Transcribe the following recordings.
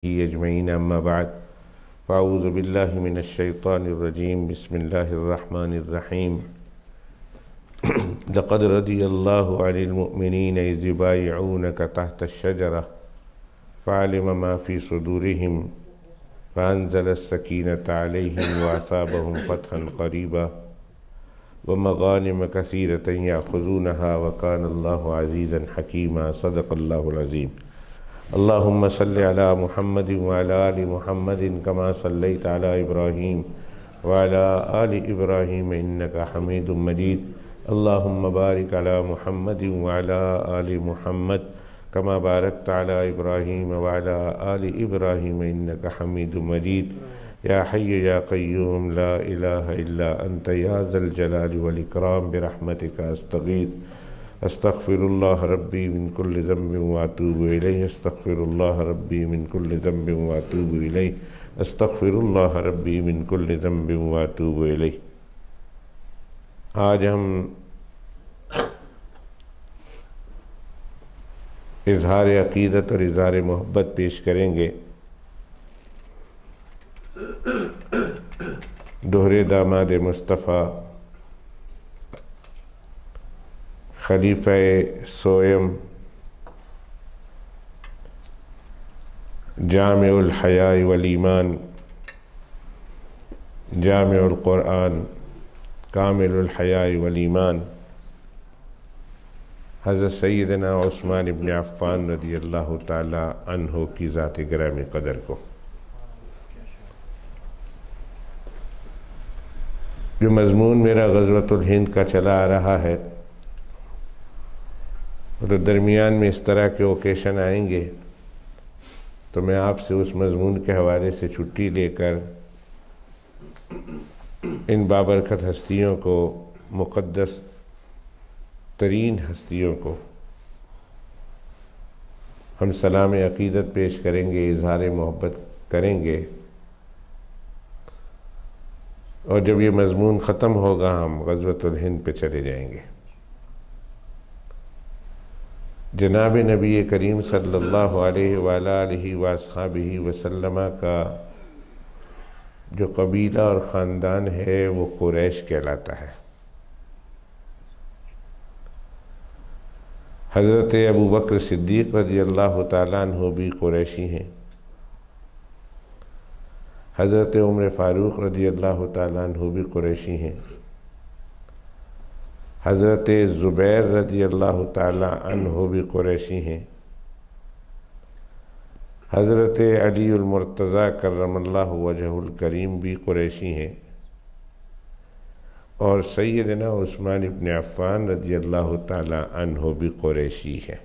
اجمعین اما بعد فاعوذ باللہ من الشیطان الرجیم بسم اللہ الرحمن الرحیم لقد رضی اللہ عن المؤمنین اذ یبایعونک تحت الشجرہ فعلم ما فی صدورہم فانزل السکینۃ علیہم واصابہم فتحا قریبا ومغانم کثیرۃ یأخذونہا وکان اللہ عزیزا حکیما صدق اللہ العظیم۔ اللہم صلی علی محمد وعلی آل محمد کما صلیت علی ابراہیم وعلی آل ابراہیم انکا حمید مجید۔ اللہم بارک علی محمد وعلی آل محمد کما بارکت علی ابراہیم وعلی آل ابراہیم انکا حمید مجید۔ یا حی یا قیوم لا الہ الا انت یا ذا الجلال والاکرام برحمتک استغیث۔ استغفر اللہ ربی من کل ذنب واتوب الیہ، استغفر اللہ ربی من کل ذنب واتوب الیہ، استغفر اللہ ربی من کل ذنب واتوب الیہ۔ آج ہم اظہار عقیدت اور اظہار محبت پیش کریں گے دوہرے داماد مصطفیٰ خلیفہ سوئم جامع الحیاء والایمان، جامع القرآن، کامل الحیاء والایمان، حضرت سیدنا عثمان بن عفان رضی اللہ تعالی عنہ کی ذات گرامی قدر کو۔ جو مضمون میرا غزوۃ الہند کا چلا آ رہا ہے، تو درمیان میں اس طرح کے اوکیشن آئیں گے تو میں آپ سے اس مضمون کے حوالے سے چھٹی لے کر ان بابرکت ہستیوں کو، مقدس ترین ہستیوں کو ہم سلام عقیدت پیش کریں گے، اظہار محبت کریں گے، اور جب یہ مضمون ختم ہوگا ہم غزوۃ الہند پہ چلے جائیں گے۔ جناب نبی کریم صلی اللہ علیہ وآلہ وصحبہ وسلم کا جو قبیلہ اور خاندان ہے وہ قریش کہلاتا ہے۔ حضرت ابو بکر صدیق رضی اللہ تعالیٰ عنہ بھی قریشی ہیں، حضرت عمر فاروق رضی اللہ تعالیٰ عنہ بھی قریشی ہیں، حضرت زبیر رضی اللہ تعالی عنہ بھی قریشی ہیں، حضرت علی المرتضیٰ کرم اللہ وجہہ الکریم بھی قریشی ہیں، اور سیدنا عثمان بن عفان رضی اللہ تعالی عنہ بھی قریشی ہیں۔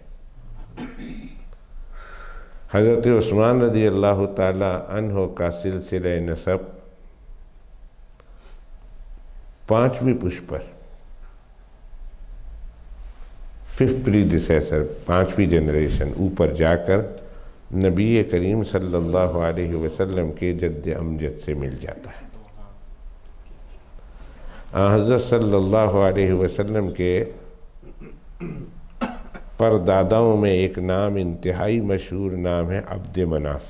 حضرت عثمان رضی اللہ تعالی عنہ کا سلسلہ نسب 5ویں پشت پر، 5th پریڈیسیسر، 5ویں جنریشن اوپر جا کر نبی کریم صلی اللہ علیہ وسلم کے جد امجد سے مل جاتا ہے۔ حضرت صلی اللہ علیہ وسلم کے پرداداؤں میں ایک نام انتہائی مشہور نام ہے عبد مناف۔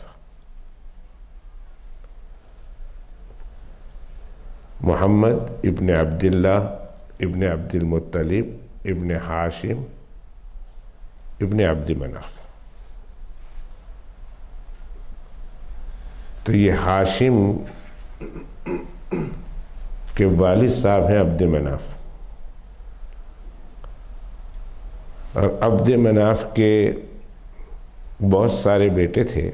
محمد ابن عبداللہ ابن عبد المطلب ابن ہاشم ابن عبد مناف۔ تو یہ ہاشم کے والد صاحب ہیں عبد مناف، اور عبد مناف کے بہت سارے بیٹے تھے۔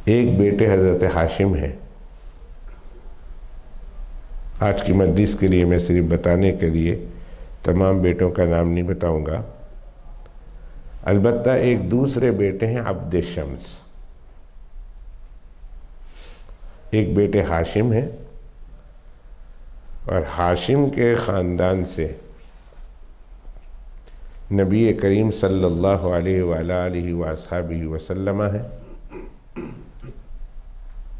ایک بیٹے حضرت ہاشم ہیں۔ آج کی مجلس کے لیے میں صرف بتانے کے لیے تمام بیٹوں کا نام نہیں بتاؤں گا، البتہ ایک دوسرے بیٹے ہیں عبد شمس۔ ایک بیٹے ہاشم ہیں، اور ہاشم کے خاندان سے نبی کریم صلی اللہ علیہ وآلہ وصحبہ وسلم ہے،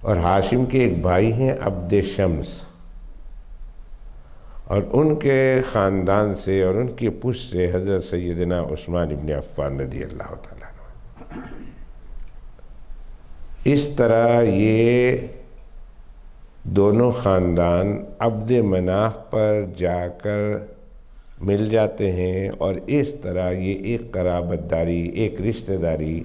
اور ہاشم کے ایک بھائی ہیں عبد شمس، اور ان کے خاندان سے اور ان کی پشت سے حضرت سیدنا عثمان ابن عفان رضی اللہ تعالیٰ عنہ۔ اس طرح یہ دونوں خاندان عبد مناف پر جا کر مل جاتے ہیں، اور اس طرح یہ ایک قرابت داری، ایک رشتہ داری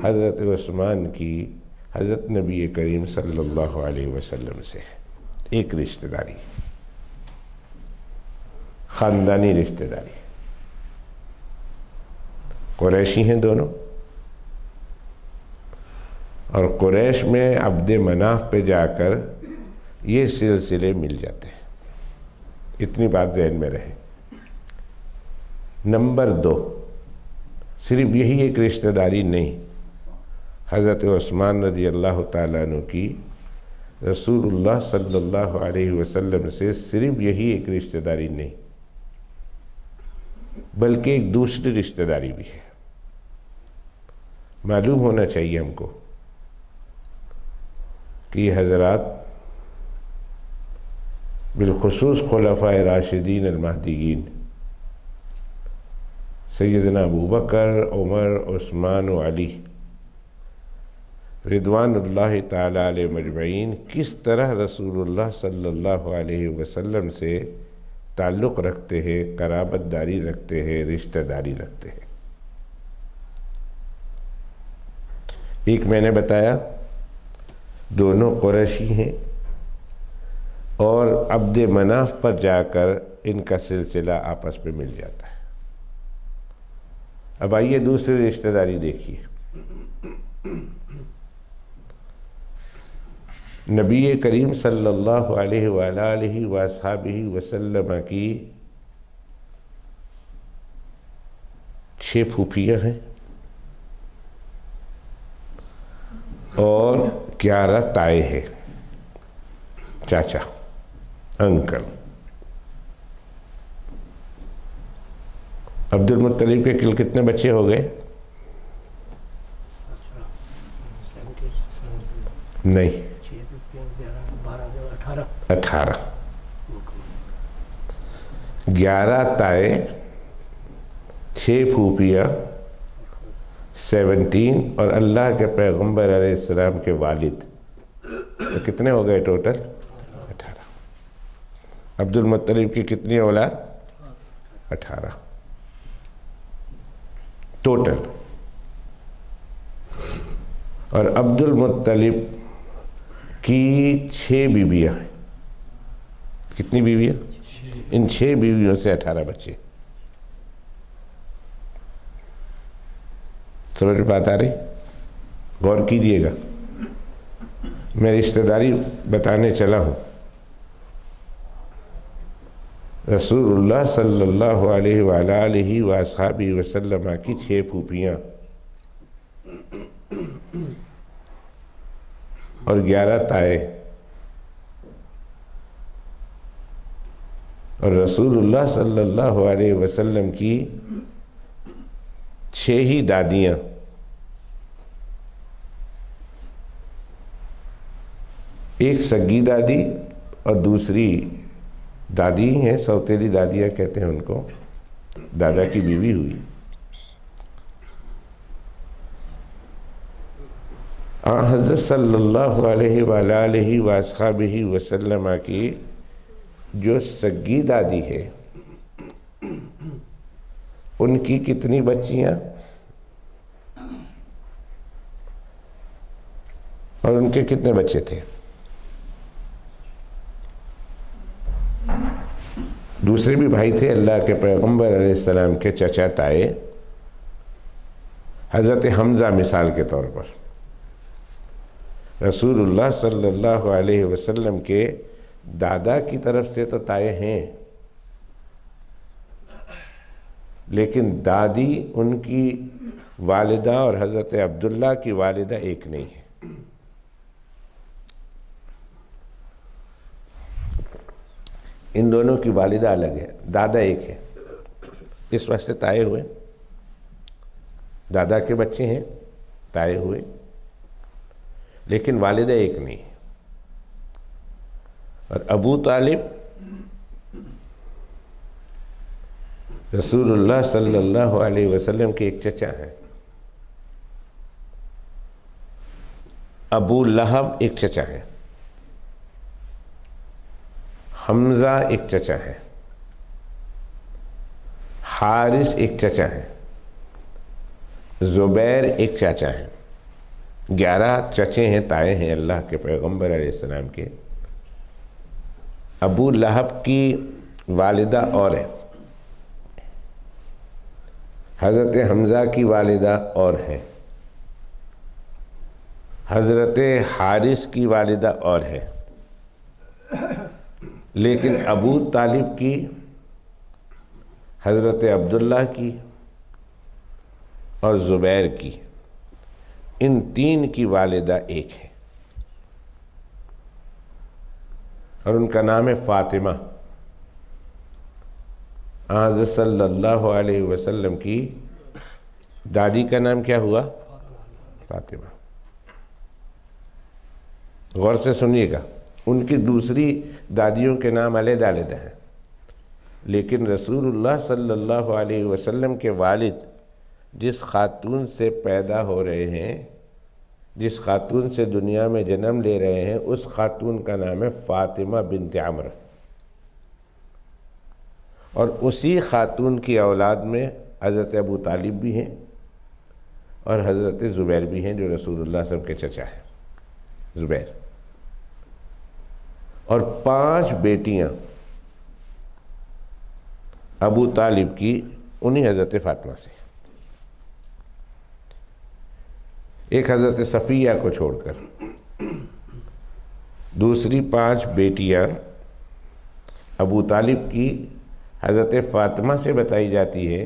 حضرت عثمان کی حضرت نبی کریم صلی اللہ علیہ وسلم سے ہے، ایک رشتہ داری، خاندانی رشتہ داری۔ قریشی ہیں دونوں، اور قریش میں عبد مناف پہ جا کر یہ سلسلے مل جاتے ہیں۔ اتنی بات ذہن میں رہے۔ نمبر 2، صرف یہی ایک رشتہ داری نہیں، حضرت عثمان رضی اللہ تعالیٰ عنہ کی رسول اللہ صلی اللہ علیہ وسلم سے صرف یہی ایک رشتہ داری نہیں، بلکہ ایک دوسری رشتہ داری بھی ہے۔ معلوم ہونا چاہیے ہم کو کہ یہ حضرات بالخصوص خلفائے راشدین المہدیین سیدنا ابوبکر، عمر، عثمان و علی رضوان اللہ تعالیٰ علیہ مجمعین کس طرح رسول اللہ صلی اللہ علیہ وسلم سے تعلق رکھتے ہیں، قرابت داری رکھتے ہیں، رشتہ داری رکھتے ہیں۔ ایک میں نے بتایا دونوں قریشی ہیں، اور عبد مناف پر جا کر ان کا سلسلہ آپس میں مل جاتا ہے۔ اب آئیے دوسری رشتہ داری دیکھیے۔ نبی کریم صلی اللہ علیہ وآلہ وصحبہ وسلم کی 6 پھوپھیاں ہیں اور 11 تائے ہیں، چاچا، انکل۔ عبد المطلب کے کل کتنے بچے ہو گئے؟ نہیں، 18۔ 11 تائے، 6 پھوپھیاں، 17، اور اللہ کے پیغمبر علیہ السلام کے والد، تو کتنے ہو گئے ٹوٹل؟ 18۔ عبد المطلب کی کتنی اولاد؟ 18 ٹوٹل۔ اور عبد المطلب کی 6 بیویاں ہیں۔ کتنی بیویاں؟ ان 6 بیویوں سے 18 بچے۔ سمجھ بات آ رہی؟ غور کیجیے گا، میں رشتہ داری بتانے چلا ہوں۔ رسول اللہ صلی اللہ علیہ وآلہ وصحبہ وسلم کی 6 پھوپھیاں اور 11 تائے، اور رسول اللہ صلی اللہ علیہ وسلم کی 6 ہی دادیاں، ایک سگی دادی اور دوسری دادی ہیں، سوتیلی دادیاں کہتے ہیں ان کو، دادا کی بیوی ہوئی۔ حضرت صلی اللہ علیہ وآلہ وصحبہ وسلم کی جو سگی دادی ہے ان کی کتنی بچیاں اور ان کے کتنے بچے تھے؟ دوسرے بھی بھائی تھے اللہ کے پیغمبر علیہ السلام کے چچا تائے، حضرت حمزہ مثال کے طور پر رسول اللہ صلی اللہ علیہ وسلم کے دادا کی طرف سے تو تائے ہیں، لیکن دادی ان کی والدہ اور حضرت عبداللہ کی والدہ ایک نہیں ہے۔ ان دونوں کی والدہ الگ ہے، دادا ایک ہے، اس واسطے تائے ہوئے، دادا کے بچے ہیں تائے ہوئے، لیکن والدہ ایک نہیں ہے۔ اور ابو طالب رسول اللہ صلی اللہ علیہ وسلم کے ایک چچا ہیں، ابو لہب ایک چچا ہے، حمزہ ایک چچا ہے، حارث ایک چچا ہے، زبیر ایک چاچا ہے۔ 11 چچے ہیں، تائے ہیں اللہ کے پیغمبر علیہ السلام کے۔ ابو لہب کی والدہ اور ہے، حضرت حمزہ کی والدہ اور ہے، حضرت حارث کی والدہ اور ہے، لیکن ابو طالب کی، حضرت عبداللہ کی اور زبیر کی، ان 3 کی والدہ ایک ہے اور ان کا نام ہے فاطمہ۔ حضرت صلی اللہ علیہ وسلم کی دادی کا نام کیا ہوا؟ فاطمہ۔ غور سے سنیے گا، ان کی دوسری دادیوں کے نام علیحدہ علیحدہ ہیں، لیکن رسول اللہ صلی اللہ علیہ وسلم کے والد جس خاتون سے پیدا ہو رہے ہیں، جس خاتون سے دنیا میں جنم لے رہے ہیں، اس خاتون کا نام ہے فاطمہ بنت عمرو، اور اسی خاتون کی اولاد میں حضرت ابو طالب بھی ہیں اور حضرت زبیر بھی ہیں، جو رسول اللہ صلی اللہ علیہ وسلم کے چچا ہیں، زبیر۔ اور 5 بیٹیاں ابو طالب کی، انہی حضرت فاطمہ سے، ایک حضرت صفیہ کو چھوڑ کر دوسری 5 بیٹیاں ابو طالب کی حضرت فاطمہ سے بتائی جاتی ہے۔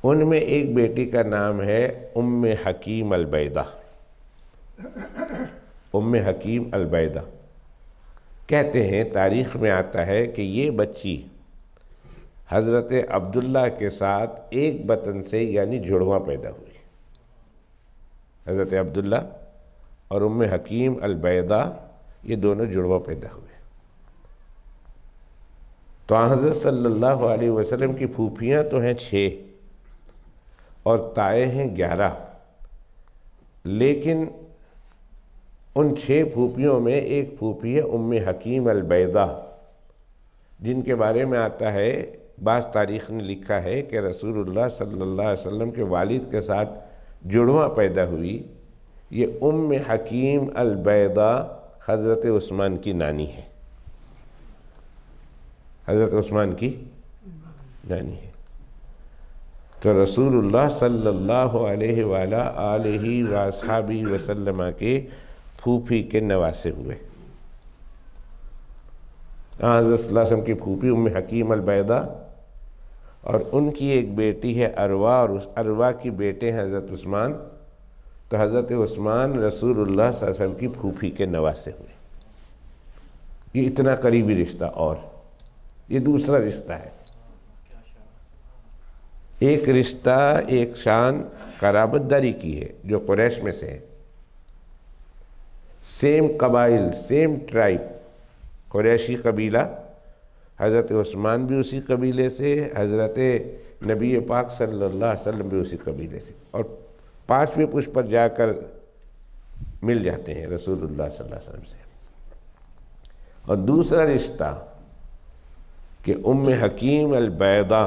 ان میں ایک بیٹی کا نام ہے ام حکیم البیدہ، ام حکیم البیدہ۔ کہتے ہیں، تاریخ میں آتا ہے کہ یہ بچی حضرت عبداللہ کے ساتھ ایک بطن سے یعنی جڑواں پیدا ہوئی۔ حضرت عبداللہ اور ام حکیم البیدہ یہ دونوں جڑواں پیدا ہوئے۔ تو حضرت صلی اللہ علیہ وسلم کی پھوپھیاں تو ہیں 6 اور تائے ہیں 11، لیکن ان 6 پھوپھیوں میں ایک پھوپھی ہے ام حکیم البیدہ، جن کے بارے میں آتا ہے، بعض تاریخ نے لکھا ہے کہ رسول اللہ صلی اللہ علیہ وسلم کے والد کے ساتھ جڑواں پیدا ہوئی۔ یہ ام حکیم البیدہ حضرت عثمان کی نانی ہے، حضرت عثمان کی نانی ہے۔ تو رسول اللہ صلی اللہ علیہ وآلہ وصحبہ وسلم کے پھوپھی کے نواسے ہوئے۔ حضرت صلی اللہ علیہ وسلم کی پھوپھی ام حکیم البیدہ، اور ان کی ایک بیٹی ہے اروا، اور اس اروا کی بیٹے ہیں حضرت عثمان۔ تو حضرت عثمان رسول اللہ صلی اللہ علیہ وسلم کی پھوپھی کے نواسے ہوئے۔ یہ اتنا قریبی رشتہ، اور یہ دوسرا رشتہ ہے۔ ایک رشتہ، ایک شان قرابت داری کی ہے جو قریش میں سے ہے، سیم قبائل، سیم ٹرائب، قریشی قبیلہ، حضرت عثمان بھی اسی قبیلے سے، حضرت نبی پاک صلی اللہ علیہ وسلم بھی اسی قبیلے سے، اور 5ویں پشت پر جا کر مل جاتے ہیں رسول اللہ صلی اللہ علیہ وسلم سے۔ اور دوسرا رشتہ کہ ام حکیم البیدہ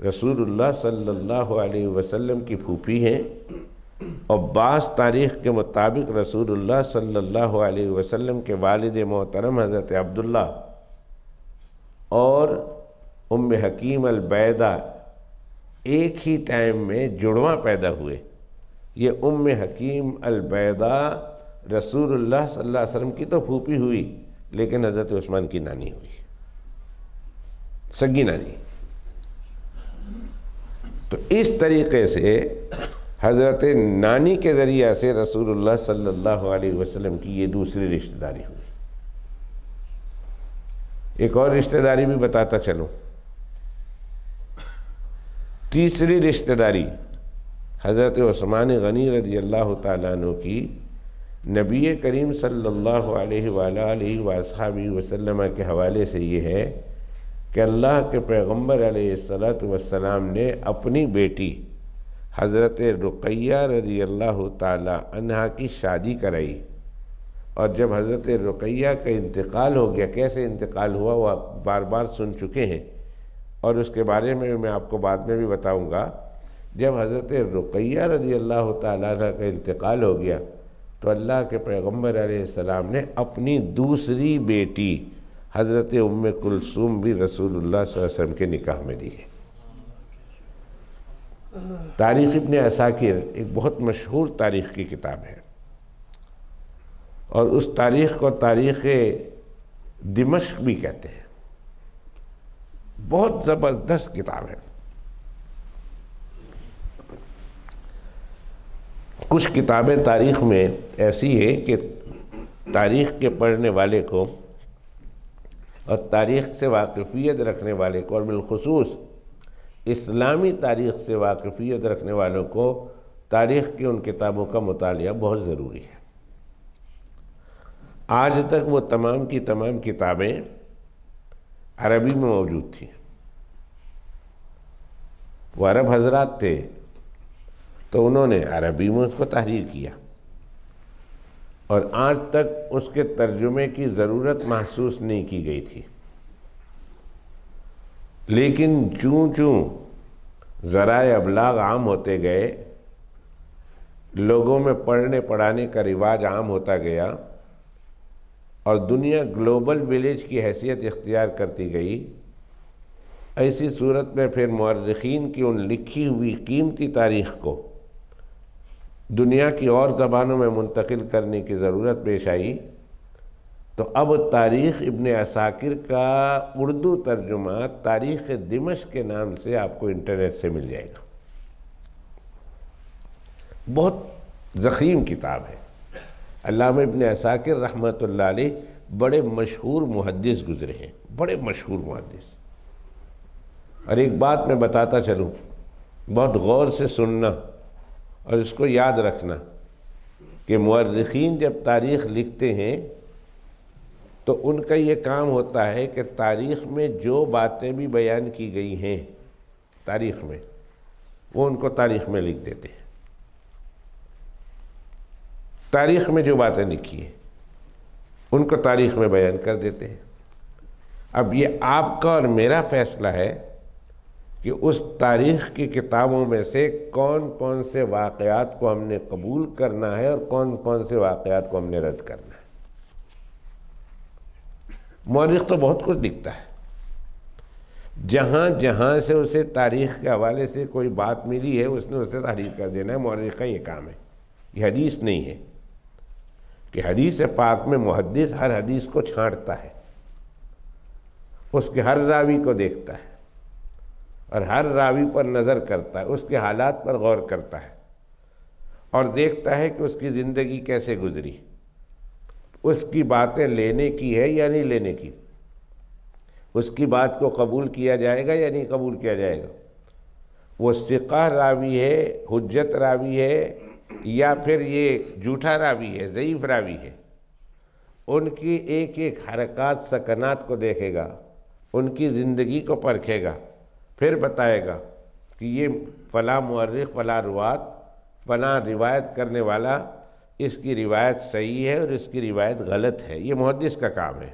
رسول اللہ صلی اللہ علیہ وسلم کی پھوپھی ہیں، اور بعض تاریخ کے مطابق رسول اللہ صلی اللہ علیہ وسلم کے والد محترم حضرت عبداللہ اور ام حکیم البیدہ ایک ہی ٹائم میں جڑواں پیدا ہوئے۔ یہ ام حکیم البیدہ رسول اللہ صلی اللہ علیہ وسلم کی تو پھوپھی ہوئی، لیکن حضرت عثمان کی نانی ہوئی، سگی نانی۔ تو اس طریقے سے حضرت نانی کے ذریعہ سے رسول اللہ صلی اللہ علیہ وسلم کی یہ دوسری رشتہ داری ہوئی۔ ایک اور رشتہ داری بھی بتاتا چلوں۔ تیسری رشتہ داری حضرت عثمان غنی رضی اللہ تعالیٰ عنہ کی نبی کریم صلی اللہ علیہ وآلہ وصحبہ وسلم کے حوالے سے یہ ہے کہ اللہ کے پیغمبر علیہ الصلوۃ والسلام نے اپنی بیٹی حضرت رقیہ رضی اللہ تعالی عنہا کی شادی کرائی، اور جب حضرت رقیہ کا انتقال ہو گیا، کیسے انتقال ہوا وہ آپ بار بار سن چکے ہیں، اور اس کے بارے میں میں آپ کو بعد میں بھی بتاؤں گا۔ جب حضرت رقیہ رضی اللہ تعالیٰ عنہ کا انتقال ہو گیا تو اللہ کے پیغمبر علیہ السلام نے اپنی دوسری بیٹی حضرت ام کلثوم بھی رسول اللہ صلی اللہ علیہ وسلم کے نکاح میں دی ہے۔ تاریخ ابن عساکر ایک بہت مشہور تاریخ کی کتاب ہے، اور اس تاریخ کو تاریخ دمشق بھی کہتے ہیں۔ بہت زبردست کتاب ہے۔ کچھ کتابیں تاریخ میں ایسی ہے کہ تاریخ کے پڑھنے والے کو اور تاریخ سے واقفیت رکھنے والے کو، اور بالخصوص اسلامی تاریخ سے واقفیت رکھنے والوں کو تاریخ کی ان کتابوں کا مطالعہ بہت ضروری ہے۔ آج تک وہ تمام کی تمام کتابیں عربی میں موجود تھیں۔ وہ عرب حضرات تھے تو انہوں نے عربی میں اس کو تحریر کیا، اور آج تک اس کے ترجمے کی ضرورت محسوس نہیں کی گئی تھی۔ لیکن چوں چوں ذرائع ابلاغ عام ہوتے گئے، لوگوں میں پڑھنے پڑھانے کا رواج عام ہوتا گیا، اور دنیا گلوبل ولیج کی حیثیت اختیار کرتی گئی، ایسی صورت میں پھر مورخین کی ان لکھی ہوئی قیمتی تاریخ کو دنیا کی اور زبانوں میں منتقل کرنے کی ضرورت پیش آئی۔ تو اب تاریخ ابن عساکر کا اردو ترجمہ تاریخ دمشق کے نام سے آپ کو انٹرنیٹ سے مل جائے گا۔ بہت ضخیم کتاب ہے۔ علامہ ابن عساکر رحمۃ اللہ علیہ بڑے مشہور محدث گزرے ہیں، بڑے مشہور محدث۔ اور ایک بات میں بتاتا چلوں، بہت غور سے سننا اور اس کو یاد رکھنا کہ مورخین جب تاریخ لکھتے ہیں تو ان کا یہ کام ہوتا ہے کہ تاریخ میں جو باتیں بھی بیان کی گئی ہیں تاریخ میں، وہ ان کو تاریخ میں لکھ دیتے ہیں۔ تاریخ میں جو باتیں لکھی ہیں ان کو تاریخ میں بیان کر دیتے ہیں۔ اب یہ آپ کا اور میرا فیصلہ ہے کہ اس تاریخ کی کتابوں میں سے کون کون سے واقعات کو ہم نے قبول کرنا ہے اور کون کون سے واقعات کو ہم نے رد کرنا ہے۔ مورخ تو بہت کچھ لکھتا ہے، جہاں جہاں سے اسے تاریخ کے حوالے سے کوئی بات ملی ہے اس نے اسے تحریر کر دینا ہے۔ مورخ کا یہ کام ہے، یہ حدیث نہیں ہے کہ حدیث پاک میں محدث ہر حدیث کو چھانٹتا ہے، اس کے ہر راوی کو دیکھتا ہے اور ہر راوی پر نظر کرتا ہے، اس کے حالات پر غور کرتا ہے اور دیکھتا ہے کہ اس کی زندگی کیسے گزری، اس کی باتیں لینے کی ہے یا نہیں لینے کی، اس کی بات کو قبول کیا جائے گا یا نہیں قبول کیا جائے گا، وہ ثقہ راوی ہے، حجت راوی ہے، یا پھر یہ جھوٹا راوی ہے، ضعیف راوی ہے۔ ان کی ایک ایک حرکات سکنات کو دیکھے گا، ان کی زندگی کو پرکھے گا، پھر بتائے گا کہ یہ فلاں مورخ فلاں روات فلاں روایت کرنے والا اس کی روایت صحیح ہے اور اس کی روایت غلط ہے۔ یہ محدث کا کام ہے،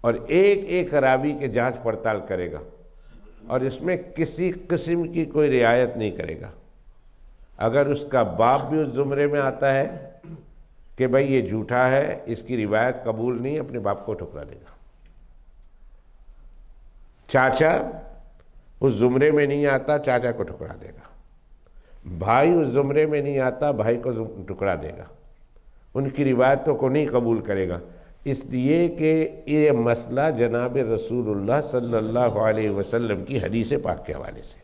اور ایک ایک راوی کے جانچ پڑتال کرے گا اور اس میں کسی قسم کی کوئی رعایت نہیں کرے گا۔ اگر اس کا باپ بھی اس زمرے میں آتا ہے کہ بھئی یہ جھوٹا ہے، اس کی روایت قبول نہیں، اپنے باپ کو ٹھکرا دے گا۔ چاچا اس زمرے میں نہیں آتا، چاچا کو ٹھکرا دے گا۔ بھائی اس زمرے میں نہیں آتا، بھائی کو ٹکڑا دے گا، ان کی روایتوں کو نہیں قبول کرے گا، اس لیے کہ یہ مسئلہ جناب رسول اللہ صلی اللہ علیہ وسلم کی حدیث پاک کے حوالے سے،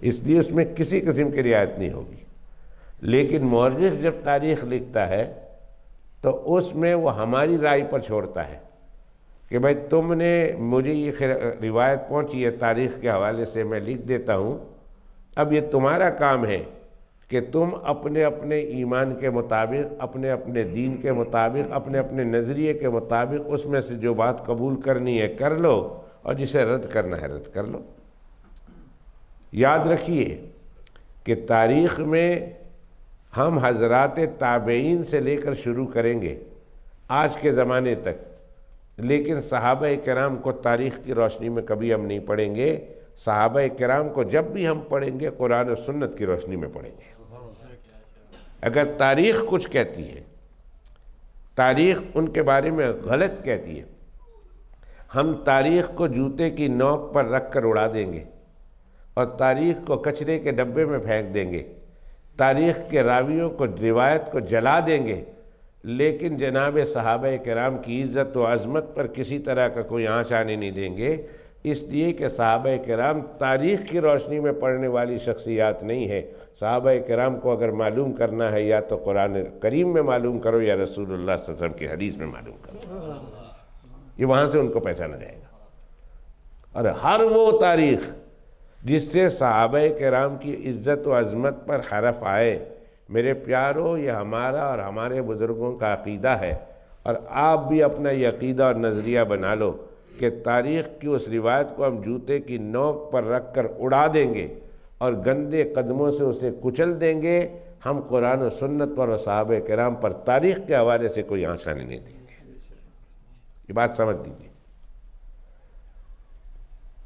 اس لیے اس میں کسی قسم کی رعایت نہیں ہوگی۔ لیکن مورخ جب تاریخ لکھتا ہے تو اس میں وہ ہماری رائے پر چھوڑتا ہے کہ بھائی تم نے مجھے یہ روایت پہنچی ہے تاریخ کے حوالے سے، میں لکھ دیتا ہوں، اب یہ تمہارا کام ہے کہ تم اپنے اپنے ایمان کے مطابق، اپنے اپنے دین کے مطابق، اپنے اپنے نظریے کے مطابق اس میں سے جو بات قبول کرنی ہے کر لو، اور جسے رد کرنا ہے رد کر لو۔ یاد رکھیے کہ تاریخ میں ہم حضرات تابعین سے لے کر شروع کریں گے آج کے زمانے تک، لیکن صحابہ کرام کو تاریخ کی روشنی میں کبھی ہم نہیں پڑھیں گے۔ صحابہ کرام کو جب بھی ہم پڑھیں گے قرآن و سنت کی روشنی میں پڑھیں گے۔ اگر تاریخ کچھ کہتی ہے، تاریخ ان کے بارے میں غلط کہتی ہے، ہم تاریخ کو جوتے کی نوک پر رکھ کر اڑا دیں گے اور تاریخ کو کچرے کے ڈبے میں پھینک دیں گے، تاریخ کے راویوں کو، روایت کو جلا دیں گے، لیکن جناب صحابہ کرام کی عزت و عظمت پر کسی طرح کا کوئی آنچ آنے نہیں دیں گے، اس لیے کہ صحابہ کرام تاریخ کی روشنی میں پڑھنے والی شخصیات نہیں ہے۔ صحابہ کرام کو اگر معلوم کرنا ہے یا تو قرآن کریم میں معلوم کرو یا رسول اللہ صلی اللہ علیہ وسلم کی حدیث میں معلوم کرو، یہ وہاں سے ان کو پہچانا جائے گا۔ اور ہر وہ تاریخ جس سے صحابہ کرام کی عزت و عظمت پر حرف آئے، میرے پیارو، یہ ہمارا اور ہمارے بزرگوں کا عقیدہ ہے، اور آپ بھی اپنا یہ عقیدہ اور نظریہ بنا لو کہ تاریخ کی اس روایت کو ہم جوتے کی نوک پر رکھ کر اڑا دیں گے اور گندے قدموں سے اسے کچل دیں گے۔ ہم قرآن و سنت پر اور صحابہ کرام پر تاریخ کے حوالے سے کوئی آنچ آنے نہیں دیں گے۔ یہ بات سمجھ لیجیے،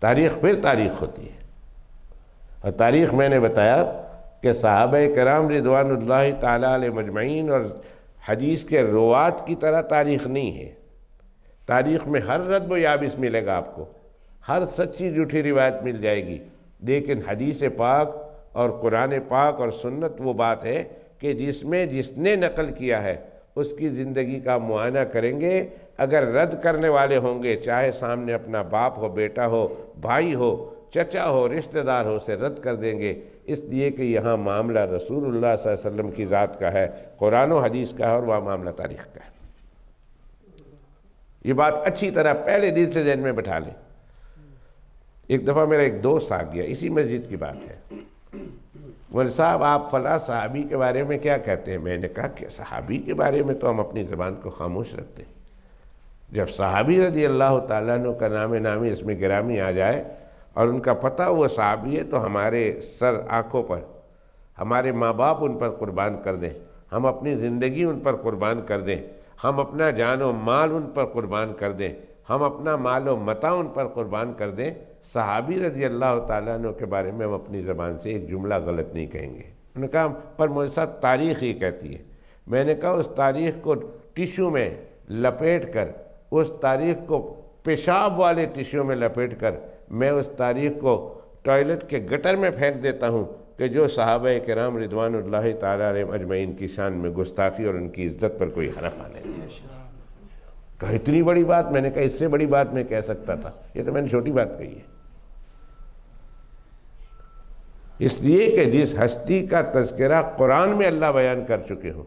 تاریخ پھر تاریخ ہوتی ہے، اور تاریخ میں نے بتایا کہ صحابہ کرام رضوان اللہ تعالیٰ علیہ مجمعین اور حدیث کے روات کی طرح تاریخ نہیں ہے۔ تاریخ میں ہر رد و یابس ملے گا آپ کو، ہر سچی جھوٹی روایت مل جائے گی، لیکن حدیث پاک اور قرآن پاک اور سنت وہ بات ہے کہ جس میں جس نے نقل کیا ہے اس کی زندگی کا معائنہ کریں گے۔ اگر رد کرنے والے ہوں گے، چاہے سامنے اپنا باپ ہو، بیٹا ہو، بھائی ہو، چچا ہو، رشتہ دار ہو، اسے رد کر دیں گے، اس لیے کہ یہاں معاملہ رسول اللہ صلی اللہ علیہ وسلم کی ذات کا ہے، قرآن و حدیث کا ہے، اور وہاں معاملہ تاریخ کا ہے۔ یہ بات اچھی طرح پہلے دن سے ذہن میں بٹھا لیں۔ ایک دفعہ میرا ایک دوست آ گیا، اسی مسجد کی بات ہے، مول صاحب آپ فلاں صحابی کے بارے میں کیا کہتے ہیں؟ میں نے کہا کہ صحابی کے بارے میں تو ہم اپنی زبان کو خاموش رکھتے ہیں، جب صحابی رضی اللہ تعالیٰ عنہ کا نام نامی اس میں گرامی آ جائے اور ان کا پتہ وہ صحابی ہے تو ہمارے سر آنکھوں پر ہمارے ماں باپ ان پر قربان کر دیں، ہم اپنی زندگی ان پر قربان کر دیں، ہم اپنا جان و مال ان پر قربان کر دیں، ہم اپنا مال و متاع ان پر قربان کر دیں۔ صحابی رضی اللہ تعالیٰ عنہ کے بارے میں ہم اپنی زبان سے ایک جملہ غلط نہیں کہیں گے۔ انہوں نے کہا پر مجھے ساتھ تاریخ ہی کہتی ہے۔ میں نے کہا اس تاریخ کو ٹیشو میں لپیٹ کر، اس تاریخ کو پیشاب والے ٹیشو میں لپیٹ کر میں اس تاریخ کو ٹوائلٹ کے گٹر میں پھینک دیتا ہوں کہ جو صحابہ کرام رضوان اللہ تعالیٰ علیہ اجمعین کی شان میں گستاخی اور ان کی عزت پر کوئی حرف آنے نہیں۔ کہا اتنی بڑی بات؟ میں نے کہا اس سے بڑی بات میں کہہ سکتا تھا، یہ تو میں نے چھوٹی بات کہی ہے۔ اس لیے کہ جس ہستی کا تذکرہ قرآن میں اللہ بیان کر چکے ہوں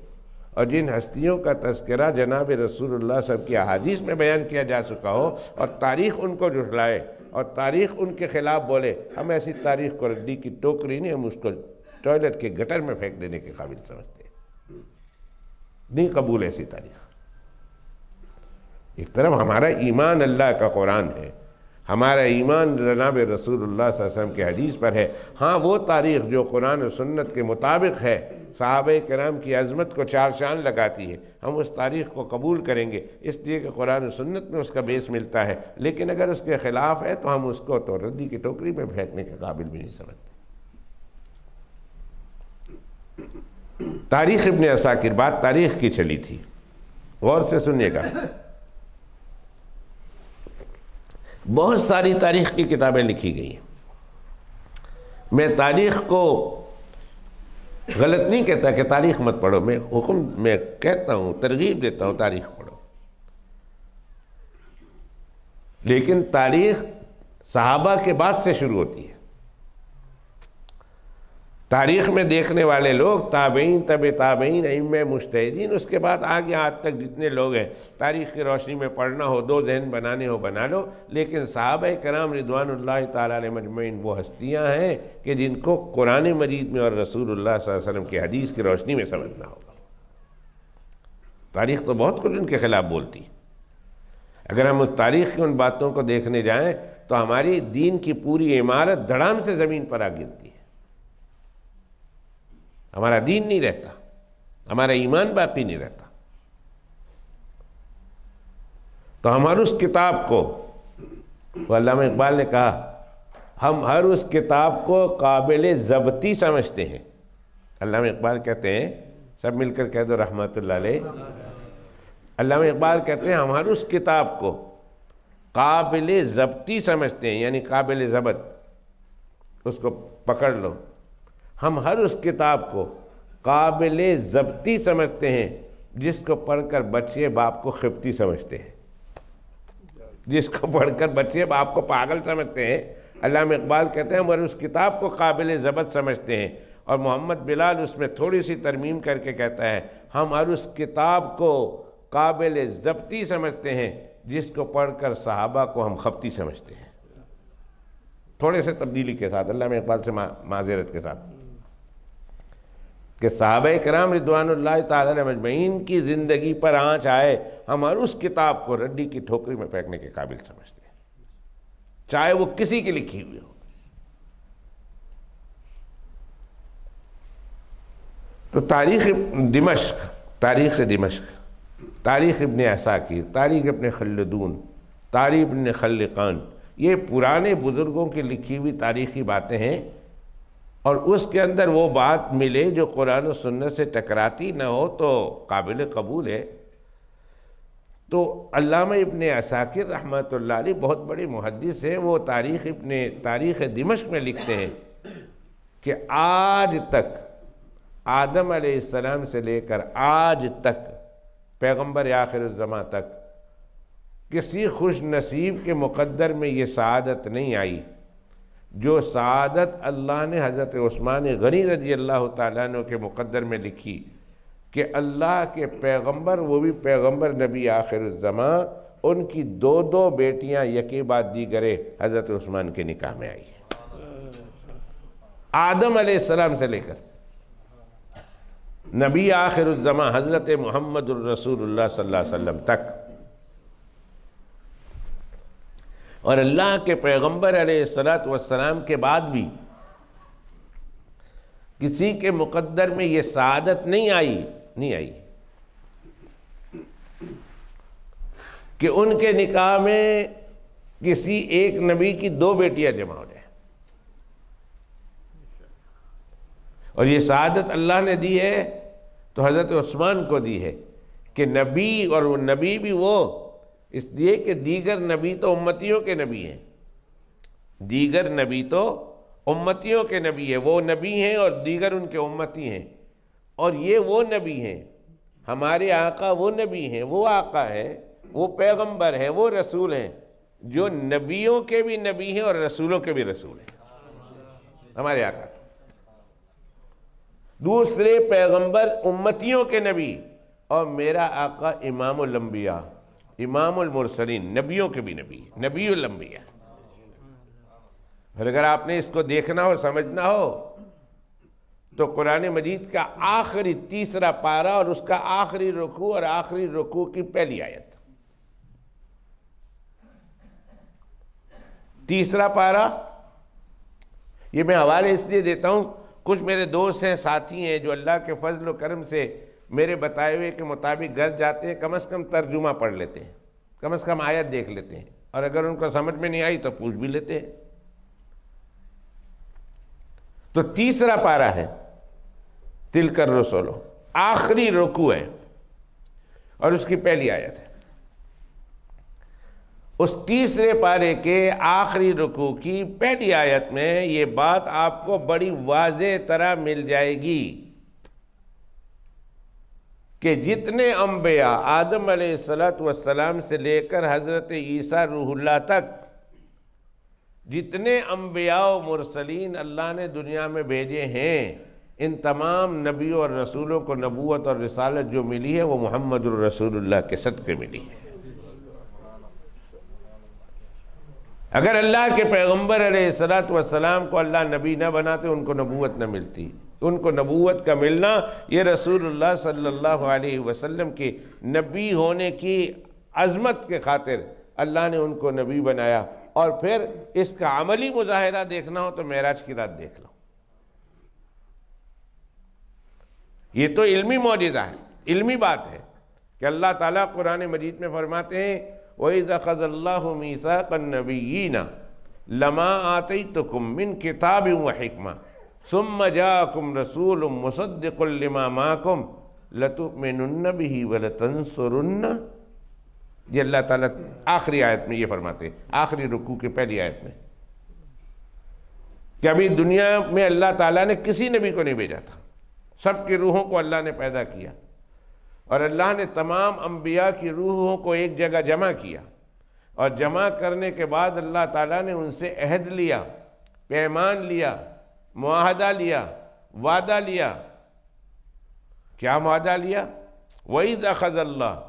اور جن ہستیوں کا تذکرہ جناب رسول اللہ صلی اللہ علیہ وسلم کی احادیث میں بیان کیا جا چکا ہو اور تاریخ ان کو جھٹلائے اور تاریخ ان کے خلاف بولے، ہم ایسی تاریخ کو رڈی کی ٹوکری نہیں، ہم اس کو ٹوائلٹ کے گٹر میں پھینک دینے کے قابل سمجھتے ہیں۔ نہیں قبول ایسی تاریخ۔ ایک طرف ہمارا ایمان اللہ کا قرآن ہے، ہمارا ایمان جناب رسول اللہ صلی اللہ علیہ وسلم کے حدیث پر ہے۔ ہاں وہ تاریخ جو قرآن و سنت کے مطابق ہے، صحابہ کرام کی عظمت کو چار چاند لگاتی ہے، ہم اس تاریخ کو قبول کریں گے، اس لیے کہ قرآن و سنت میں اس کا بیس ملتا ہے۔ لیکن اگر اس کے خلاف ہے تو ہم اس کو تو ردی کی ٹوکری میں پھینکنے کے قابل بھی نہیں سمجھتے۔ تاریخ ابن عساکر، بات تاریخ کی چلی تھی، غور سے سنیے گا۔ بہت ساری تاریخ کی کتابیں لکھی گئی ہیں۔ میں تاریخ کو غلط نہیں کہتا کہ تاریخ مت پڑھو، میں کہتا ہوں، ترغیب دیتا ہوں تاریخ پڑھو، لیکن تاریخ صحابہ کے بعد سے شروع ہوتی ہے۔ تاریخ میں دیکھنے والے لوگ تابعین، تبع تابعین، ائمہ مجتہدین، اس کے بعد آگے آج تک جتنے لوگ ہیں، تاریخ کی روشنی میں پڑھنا ہو، دو ذہن بنانے ہو بنا لو، لیکن صحابہ کرام رضوان اللہ تعالیٰ علیہ مجمعین وہ ہستیاں ہیں کہ جن کو قرآن مجید میں اور رسول اللہ صلی اللہ علیہ وسلم کی حدیث کی روشنی میں سمجھنا ہوگا۔ تاریخ تو بہت کچھ ان کے خلاف بولتی ہے۔ اگر ہم اس تاریخ کی ان باتوں کو دیکھنے جائیں تو ہماری دین کی پوری عمارت دھڑام سے زمین پر آ گرتی ہے، ہمارا دین نہیں رہتا، ہمارا ایمان باقی نہیں رہتا۔ تو ہم ہر اس کتاب کو، وہ علامہ اقبال نے کہا، ہم ہر اس کتاب کو قابل ضبطی سمجھتے ہیں۔ علامہ اقبال کہتے ہیں، سب مل کر کہہ دو رحمت اللہ علیہ، علامہ اقبال کہتے ہیں ہم ہر اس کتاب کو قابل ضبطی سمجھتے ہیں، یعنی قابل ضبط، اس کو پکڑ لو۔ ہم ہر اس کتاب کو قابل ضبطی سمجھتے ہیں جس کو پڑھ کر بچے باپ کو خبطی سمجھتے ہیں، جس کو پڑھ کر بچے باپ کو پاگل سمجھتے ہیں۔ علامہ اقبال کہتے ہیں ہم ہر اس کتاب کو قابل ضبط سمجھتے ہیں، اور محمد بلال اس میں تھوڑی سی ترمیم کر کے کہتا ہے ہم ہر اس کتاب کو قابل ضبطی سمجھتے ہیں جس کو پڑھ کر صحابہ کو ہم خبطی سمجھتے ہیں، تھوڑے سے تبدیلی کے ساتھ، علامہ اقبال سے معذرت کے ساتھ، کہ صحابہ کرام رضوان اللہ تعالی علیہ مجمعین کی زندگی پر آنچ آئے، ہم ہر اس کتاب کو رڈی کی ٹھوکری میں پھینکنے کے قابل سمجھتے ہیں، چاہے وہ کسی کی لکھی ہوئی ہو۔ تو تاریخ دمشق، تاریخ ابن عساکر، تاریخ ابن خلدون، تاریخ ابن خلقان، یہ پرانے بزرگوں کی لکھی ہوئی تاریخی باتیں ہیں، اور اس کے اندر وہ بات ملے جو قرآن و سنت سے ٹکراتی نہ ہو تو قابل قبول ہے۔ تو علامہ ابن عساکر رحمۃ اللہ علیہ بہت بڑے محدث ہیں، وہ تاریخ دمشق میں لکھتے ہیں کہ آج تک، آدم علیہ السلام سے لے کر آج تک، پیغمبر آخر الزماں تک، کسی خوش نصیب کے مقدر میں یہ سعادت نہیں آئی جو سعادت اللہ نے حضرت عثمان غنی رضی اللہ تعالیٰ عنہ کے مقدر میں لکھی، کہ اللہ کے پیغمبر، وہ بھی پیغمبر نبی آخر الزماں، ان کی دو بیٹیاں یکے بعد دیگرے حضرت عثمان کے نکاح میں آئی ہیں، آدم علیہ السلام سے لے کر نبی آخر الزماں حضرت محمد الرسول اللہ صلی اللہ علیہ وسلم تک۔ اور اللہ کے پیغمبر علیہ السلام کے بعد بھی کسی کے مقدر میں یہ سعادت نہیں آئی کہ ان کے نکاح میں کسی ایک نبی کی دو بیٹیاں جمع ہو جائیں، اور یہ سعادت اللہ نے دی ہے تو حضرت عثمان کو دی ہے کہ نبی، اور وہ نبی بھی وہ اس لیے کہ دیگر نبی تو امتیوں کے نبی ہیں، دیگر نبی تو امتیوں کے نبی ہیں، وہ نبی ہیں اور دیگر ان کے امتی ہیں، اور یہ وہ نبی ہیں، ہمارے آقا وہ نبی ہیں، وہ آقا ہیں، وہ پیغمبر ہیں، وہ رسول ہیں، جو نبیوں کے بھی نبی ہیں اور رسولوں کے بھی رسول ہیں، ہمارے آقا۔ دوسرے پیغمبر امتیوں کے نبی، اور میرا آقا امام الانبیاء، امام المرسلین، نبیوں کے بھی نبی، نبی الانبیاء۔ پھر اگر آپ نے اس کو دیکھنا ہو، سمجھنا ہو، تو قرآن مجید کا آخری تیسرا پارہ اور اس کا آخری رکوع اور آخری رکوع کی پہلی آیت، تیسرا پارہ، یہ میں حوالے اس لیے دیتا ہوں، کچھ میرے دوست ہیں، ساتھی ہیں، جو اللہ کے فضل و کرم سے میرے بتائے ہوئے کے مطابق گھر جاتے ہیں، کم از کم ترجمہ پڑھ لیتے ہیں، کم از کم آیت دیکھ لیتے ہیں، اور اگر ان کو سمجھ میں نہیں آئی تو پوچھ بھی لیتے ہیں۔ تو تیسرا پارہ ہے تلک الرسل، آخری رکوع ہے، اور اس کی پہلی آیت ہے۔ اس تیسرے پارے کے آخری رکوع کی پہلی آیت میں یہ بات آپ کو بڑی واضح طرح مل جائے گی کہ جتنے انبیاء آدم علیہ السلام سے لے کر حضرت عیسیٰ روح اللہ تک، جتنے انبیاء و مرسلین اللہ نے دنیا میں بھیجے ہیں، ان تمام نبیوں اور رسولوں کو نبوت اور رسالت جو ملی ہے وہ محمد الرسول اللہ کے صدقے ملی ہے۔ اگر اللہ کے پیغمبر علیہ السلام کو اللہ نبی نہ بناتے، ان کو نبوت نہ ملتی۔ ان کو نبوت کا ملنا یہ رسول اللہ صلی اللہ علیہ وسلم کے نبی ہونے کی عظمت کے خاطر اللہ نے ان کو نبی بنایا، اور پھر اس کا عملی مظاہرہ دیکھنا ہو تو معراج کی رات دیکھ لو. یہ تو علمی معجزہ ہے، علمی بات ہے کہ اللہ تعالیٰ قرآن مجید میں فرماتے ہیں وَإِذْ أَخَذَ اللَّهُ مِيثَاقَ النَّبِيِّينَ لَمَا آتَيْتُكُم مِّن كِتَابٍ وَحِكْمَةٍ ثُمَّ جَاءَكُمْ رَسُولٌ مُصَدِّقٌ لِّمَا مَعَكُمْ لَتُؤْمِنُنَّ بِهِ وَلَتَنصُرُنَّ. یہ اللہ تعالیٰ آخری آیت میں یہ فرماتے ہیں، آخری رکوع کی پہلی آیت میں، کہ ابھی دنیا میں اللہ تعالیٰ نے کسی نبی کو نہیں بھیجا تھا، سب کی روحوں کو اللہ نے پیدا کیا، اور اللہ نے تمام انبیاء کی روحوں کو ایک جگہ جمع کیا، اور جمع کرنے کے بعد اللہ تعالیٰ نے ان سے عہد لیا، پیمان لیا، معاہدہ لیا، وعدہ لیا. کیا معاہدہ لیا؟ وَإِذْ أَخَذَ اللَّهُ،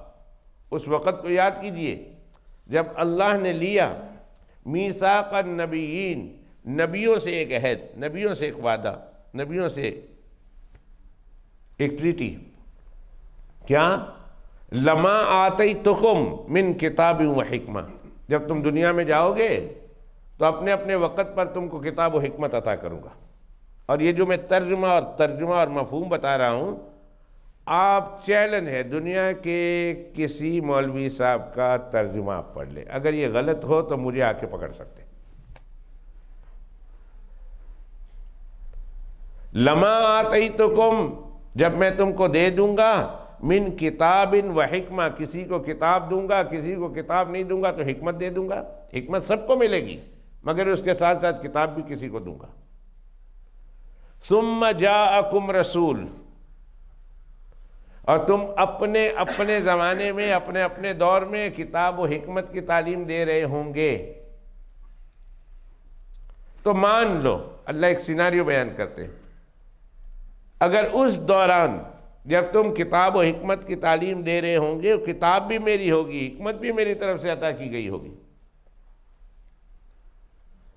اس وقت کو یاد کیجئے جب اللہ نے لیا میثاق النبیین، نبیوں سے ایک عہد، نبیوں سے ایک وعدہ، نبیوں سے ایک ٹریٹی. کیا؟ لما آتیتکم من کتاب و حکمہ، جب تم دنیا میں جاؤ گے تو اپنے اپنے وقت پر تم کو کتاب و حکمت عطا کروں گا. اور یہ جو میں ترجمہ اور مفہوم بتا رہا ہوں، آپ چیلنج ہے دنیا کے کسی مولوی صاحب کا ترجمہ آپ پڑھ لیں، اگر یہ غلط ہو تو مجھے آ کے پکڑ سکتے. لما آتیتکم، جب میں تم کو دے دوں گا، من کتاب و حکمہ، کسی کو کتاب دوں گا، کسی کو کتاب نہیں دوں گا تو حکمت دے دوں گا. حکمت سب کو ملے گی، مگر اس کے ساتھ ساتھ کتاب بھی کسی کو دوں گا. ثم جاءکم رسول، اور تم اپنے اپنے زمانے میں اپنے اپنے دور میں کتاب و حکمت کی تعلیم دے رہے ہوں گے تو مان لو. اللہ ایک سیناریو بیان کرتے ہیں، اگر اس دوران جب تم کتاب و حکمت کی تعلیم دے رہے ہوں گے، کتاب بھی میری ہوگی، حکمت بھی میری طرف سے عطا کی گئی ہوگی،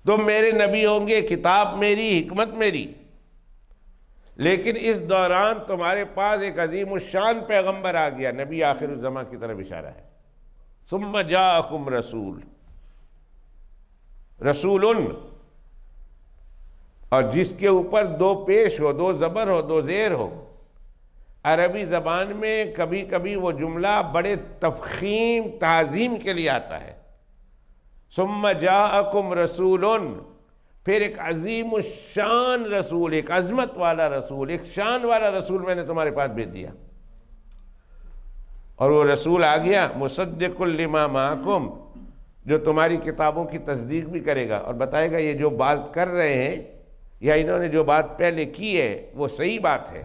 تم میرے نبی ہوں گے، کتاب میری، حکمت میری، لیکن اس دوران تمہارے پاس ایک عظیم الشان پیغمبر آ گیا. نبی آخر الزمان کی طرف اشارہ ہے. ثم جاءکم رسول، رسول، اور جس کے اوپر دو پیش ہو، دو زبر ہو، دو زیر ہو. عربی زبان میں کبھی کبھی وہ جملہ بڑے تفخیم تعظیم کے لیے آتا ہے. ثم جاءکم رسول، پھر ایک عظیم الشان رسول، ایک عظمت والا رسول، ایک شان والا رسول میں نے تمہارے پاس بھیج دیا. اور وہ رسول آ گیا مصدق لما معکم، جو تمہاری کتابوں کی تصدیق بھی کرے گا اور بتائے گا یہ جو بات کر رہے ہیں یا انہوں نے جو بات پہلے کی ہے وہ صحیح بات ہے،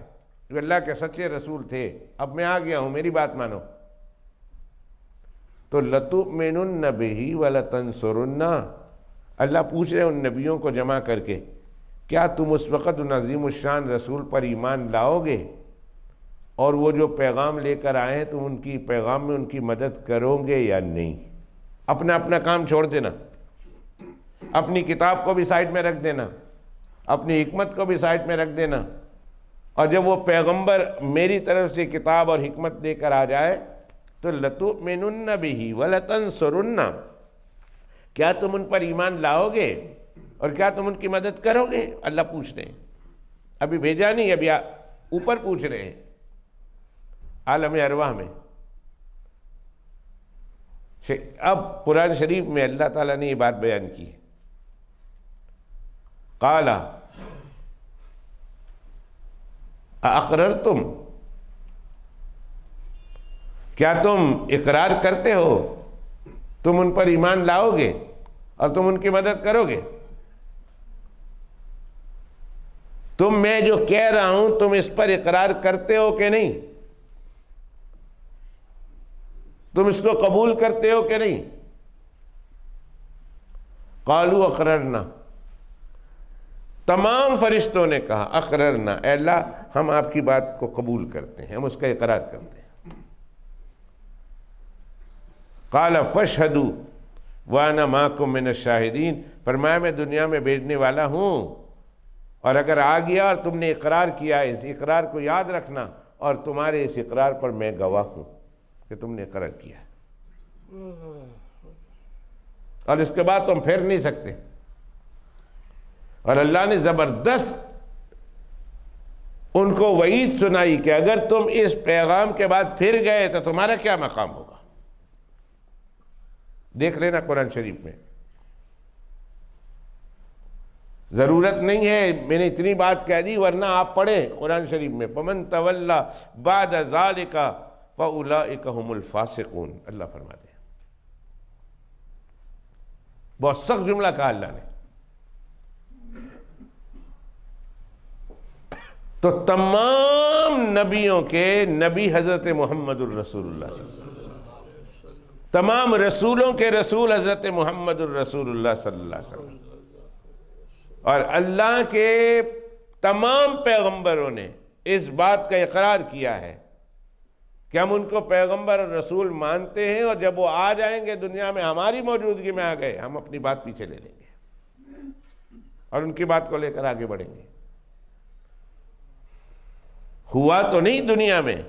جو اللہ کے سچے رسول تھے، اب میں آ گیا ہوں، میری بات مانو. تو لَتُؤْمِنُنَّ بِهِ وَلَتَنْصُرُنَّ، اللہ پوچھ رہے ہیں ان نبیوں کو جمع کر کے، کیا تم اس وقت ان عظیم الشان رسول پر ایمان لاؤ گے اور وہ جو پیغام لے کر آئے ہیں تم ان کی پیغام میں ان کی مدد کرو گے یا نہیں؟ اپنا اپنا کام چھوڑ دینا، اپنی کتاب کو بھی سائڈ میں رکھ دینا، اپنی حکمت کو بھی سائڈ میں رکھ دینا، اور جب وہ پیغمبر میری طرف سے کتاب اور حکمت لے کر آ جائے تو لَتُؤْمِنُنَّ بِهِ وَلَتَنْصُرُنَّ، کیا تم ان پر ایمان لاؤ گے اور کیا تم ان کی مدد کرو گے؟ اللہ پوچھ رہے ہیں، ابھی بھیجا نہیں، ابھی اوپر پوچھ رہے ہیں عالم ارواح میں. اب قرآن شریف میں اللہ تعالیٰ نے یہ بات بیان کی، قَالَ اَأَقْرَرْتُمْ، کیا تم اقرار کرتے ہو، تم ان پر ایمان لاؤ گے اور تم ان کی مدد کرو گے؟ تم میں جو کہہ رہا ہوں تم اس پر اقرار کرتے ہو کہ نہیں؟ تم اس کو قبول کرتے ہو کہ نہیں؟ قالوا اقررنا، تمام فرشتوں نے کہا اقررنا، اے اللہ ہم آپ کی بات کو قبول کرتے ہیں، ہم اس کا اقرار کرتے ہیں. قال فاشهدوا وانا معكم من الشاہدین، فرمایا میں دنیا میں بھیجنے والا ہوں، اور اگر آ گیا اور تم نے اقرار کیا، اس اقرار کو یاد رکھنا، اور تمہارے اس اقرار پر میں گواہ ہوں کہ تم نے اقرار کیا. اور اس کے بعد تم پھر نہیں سکتے۔ اور اللہ نے زبردست ان کو وعید سنائی کہ اگر تم اس پیغام کے بعد پھر گئے تو تمہارا کیا مقام ہوگا۔ دیکھ لینا قرآن شریف میں۔ ضرورت نہیں ہے، میں نے اتنی بات کہہ دی، ورنہ آپ پڑھیں قرآن شریف میں فَمَن تَوَلَّى بَعْدَ ذَلِكَ فَأُولَئِكَ هُمُ الْفَاسِقُونَ، اللہ فرماتے ہیں۔ بہت سخت جملہ کہا اللہ نے۔ تو تمام نبیوں کے نبی حضرت محمد الرسول اللہ صلی اللہ علیہ وسلم، تمام رسولوں کے رسول حضرت محمد الرسول اللہ صلی اللہ علیہ وسلم، اور اللہ کے تمام پیغمبروں نے اس بات کا اقرار کیا ہے کہ ہم ان کو پیغمبر اور رسول مانتے ہیں، اور جب وہ آ جائیں گے دنیا میں، ہماری موجودگی میں آ گئے، ہم اپنی بات پیچھے لے لیں گے اور ان کی بات کو لے کر آگے بڑھیں گے۔ ہوا تو نہیں دنیا میں،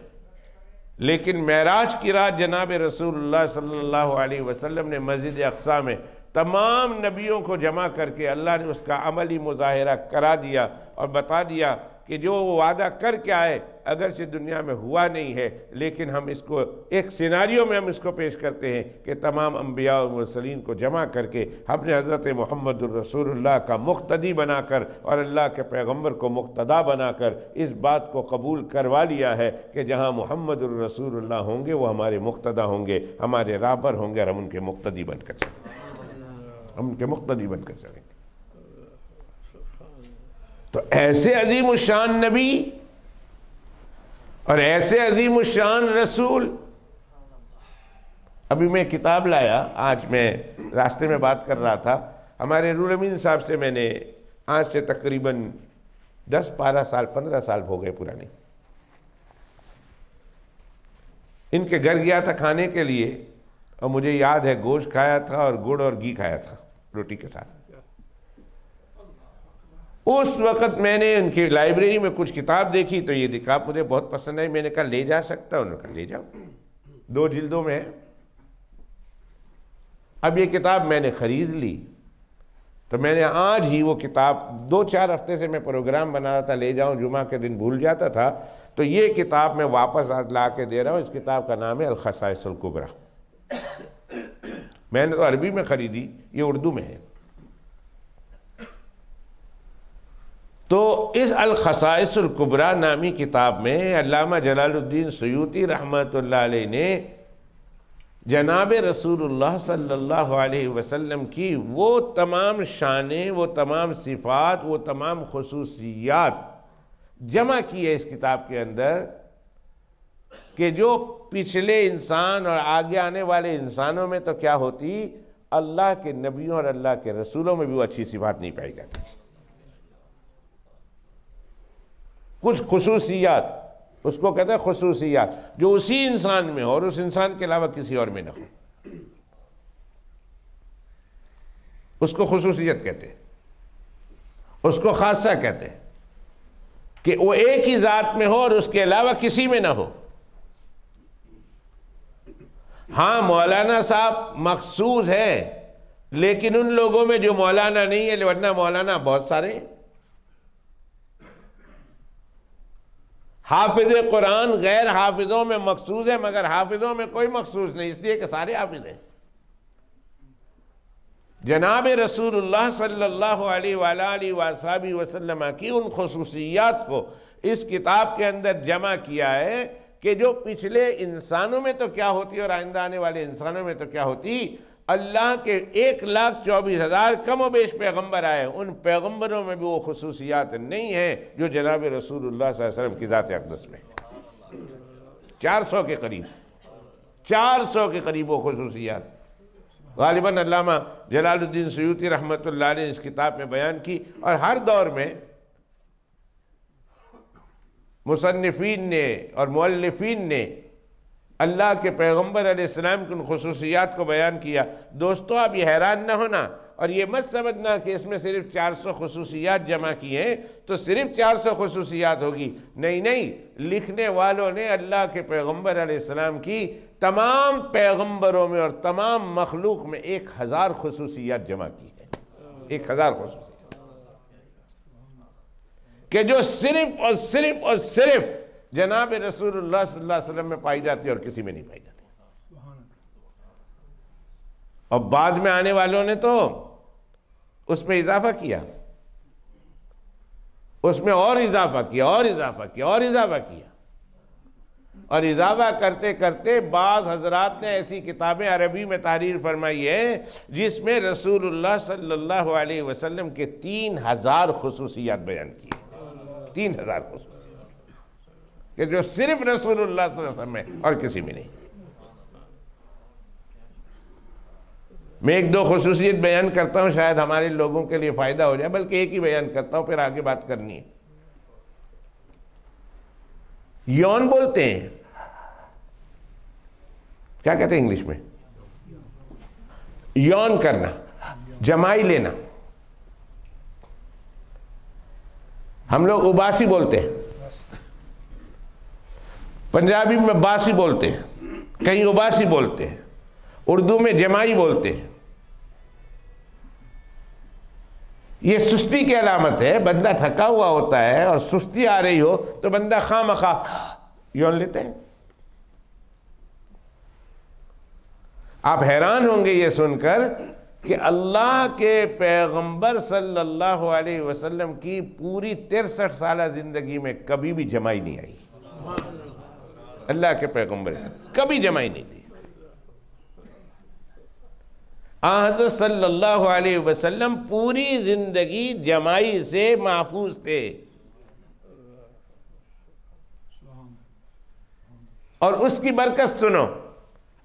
لیکن معراج کی رات جناب رسول اللہ صلی اللہ علیہ وسلم نے مسجد اقصیٰ میں تمام نبیوں کو جمع کر کے اللہ نے اس کا عملی مظاہرہ کرا دیا اور بتا دیا کہ جو وہ وعدہ کر کے آئے اگرچہ دنیا میں ہوا نہیں ہے، لیکن ہم اس کو ایک سیناریو میں ہم اس کو پیش کرتے ہیں کہ تمام انبیاء اور مرسلین کو جمع کر کے ہم نے حضرت محمد الرسول اللہ کا مقتدی بنا کر اور اللہ کے پیغمبر کو مقتدا بنا کر اس بات کو قبول کروا لیا ہے کہ جہاں محمد الرسول اللہ ہوں گے وہ ہمارے مقتدا ہوں گے، ہمارے رہبر ہوں گے، اور ہم ان کے مقتدی بن کر چلیں گے، ہم ان کے مقتدی بن کر چلیں گے۔ تو ایسے عظیم الشان نبی اور ایسے عظیم الشان رسول۔ ابھی میں کتاب لایا، آج میں راستے میں بات کر رہا تھا، ہمارے رول امین صاحب سے میں نے آج سے تقریباً 10-12 سال 15 سال ہو گئے پرانے، ان کے گھر گیا تھا کھانے کے لیے، اور مجھے یاد ہے گوشت کھایا تھا اور گڑ اور گھی کھایا تھا روٹی کے ساتھ۔ اس وقت میں نے ان کی لائبریری میں کچھ کتاب دیکھی تو یہ کتاب مجھے بہت پسند آئی، میں نے کہا لے جا سکتا، انہوں نے کہا لے جاؤ، 2 جلدوں میں ہے۔ اب یہ کتاب میں نے خرید لی، تو میں نے آج ہی وہ کتاب 2-4 ہفتے سے میں پروگرام بنا رہا تھا لے جاؤں، جمعہ کے دن بھول جاتا تھا، تو یہ کتاب میں واپس لا کے دے رہا ہوں۔ اس کتاب کا نام ہے الخصائص الکبریٰ، میں نے تو عربی میں خریدی، یہ اردو میں ہے۔ تو اس الخصائص الکبریٰ نامی کتاب میں علامہ جلال الدین سیوطی رحمۃ اللہ علیہ نے جناب رسول اللہ صلی اللہ علیہ وسلم کی وہ تمام شانیں، وہ تمام صفات، وہ تمام خصوصیات جمع کی ہے اس کتاب کے اندر کہ جو پچھلے انسان اور آگے آنے والے انسانوں میں تو کیا ہوتی، اللہ کے نبیوں اور اللہ کے رسولوں میں بھی وہ اچھی صفات نہیں پائی جاتی۔ کچھ خصوصیات، اس کو کہتے ہیں خصوصیات، جو اسی انسان میں ہو اور اس انسان کے علاوہ کسی اور میں نہ ہو، اس کو خصوصیت کہتے ہیں، اس کو خاصہ کہتے ہیں، کہ وہ ایک ہی ذات میں ہو اور اس کے علاوہ کسی میں نہ ہو۔ ہاں مولانا صاحب مخصوص ہے، لیکن ان لوگوں میں جو مولانا نہیں ہے، ورنہ مولانا بہت سارے ہیں۔ حافظ قرآن غیر حافظوں میں مخصوص ہے، مگر حافظوں میں کوئی مخصوص نہیں، اس لیے کہ سارے حافظ ہیں۔ جناب رسول اللہ صلی اللہ علیہ وآلہ وصحبہ وسلم کی ان خصوصیات کو اس کتاب کے اندر جمع کیا ہے کہ جو پچھلے انسانوں میں تو کیا ہوتی اور آئندہ آنے والے انسانوں میں تو کیا ہوتی، اللہ کے 1,24,000 کم و بیش پیغمبر آئے، ان پیغمبروں میں بھی وہ خصوصیات نہیں ہیں جو جناب رسول اللہ صلی اللہ علیہ وسلم کی ذات اقدس میں 400 کے قریب وہ خصوصیات غالباً علامہ جلال الدین سیوطی رحمۃ اللہ علیہ نے اس کتاب میں بیان کی، اور ہر دور میں مصنفین نے اور مؤلفین نے اللہ کے پیغمبر علیہ السلام کی ان خصوصیات کو بیان کیا۔ دوستو آپ یہ حیران نہ ہونا، اور یہ مت سمجھنا کہ اس میں صرف 400 خصوصیات جمع کی ہیں تو صرف 400 خصوصیات ہوگی، نہیں، لکھنے والوں نے اللہ کے پیغمبر علیہ السلام کی تمام پیغمبروں میں اور تمام مخلوق میں 1000 خصوصیات جمع کی ہیں، 1000 خصوصیات، کہ جو صرف اور صرف اور صرف جناب رسول اللہ صلی اللہ علیہ وسلم میں پائی جاتی ہے اور کسی میں نہیں پائی جاتی۔ اور بعد میں آنے والوں نے تو اس میں اضافہ کیا، اس میں اور اضافہ کیا اور اضافہ کیا اور اضافہ کیا، اور اضافہ کرتے کرتے بعض حضرات نے ایسی کتابیں عربی میں تحریر فرمائی ہے جس میں رسول اللہ صلی اللہ علیہ وسلم کے 3000 خصوصیات بیان کی، 3000 خصوصیات، کہ جو صرف رسول اللہ صلی اللہ علیہ وسلم میں اور کسی میں نہیں۔ میں 1-2 خصوصیت بیان کرتا ہوں، شاید ہمارے لوگوں کے لیے فائدہ ہو جائے، بلکہ ایک ہی بیان کرتا ہوں، پھر آگے بات کرنی ہے۔ یون بولتے ہیں، کیا کہتے ہیں انگلش میں؟ یون کرنا، جمائی لینا۔ ہم لوگ اباسی بولتے ہیں، پنجابی میں باسی بولتے ہیں، کہیں اباسی بولتے ہیں، اردو میں جمائی بولتے ہیں۔ یہ سستی کی علامت ہے، بندہ تھکا ہوا ہوتا ہے اور سستی آ رہی ہو تو بندہ خواہ مخواہ یون لیتے ہیں۔ آپ حیران ہوں گے یہ سن کر کہ اللہ کے پیغمبر صلی اللہ علیہ وسلم کی پوری 63 سالہ زندگی میں کبھی بھی جمائی نہیں آئی۔ اللہ کے پیغمبر کبھی جمائی نہیں دی۔ حضرت صلی اللہ علیہ وسلم پوری زندگی جمائی سے محفوظ تھے، اور اس کی برکت سنو،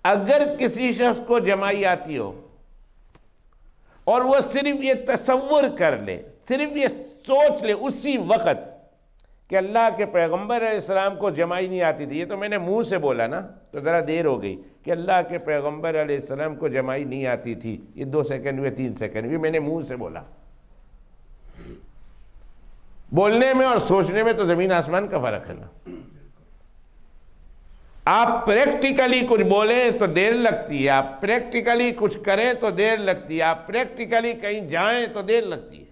اگر کسی شخص کو جمائی آتی ہو اور وہ صرف یہ تصور کر لے، صرف یہ سوچ لے اسی وقت کہ اللہ کے پیغمبر علیہ السلام کو جمائی نہیں آتی تھی، یہ تو میں نے منہ سے بولا نا تو ذرا دیر ہو گئی، کہ اللہ کے پیغمبر علیہ السلام کو جمائی نہیں آتی تھی، یہ 2 سیکنڈ ہوئے 3 سیکنڈ ہوئے، میں نے منہ سے بولا۔ بولنے میں اور سوچنے میں تو زمین آسمان کا فرق ہے نا۔ آپ پریکٹیکلی کچھ بولیں تو دیر لگتی ہے، آپ پریکٹیکلی کچھ کریں تو دیر لگتی ہے، آپ پریکٹیکلی کہیں جائیں تو دیر لگتی ہے۔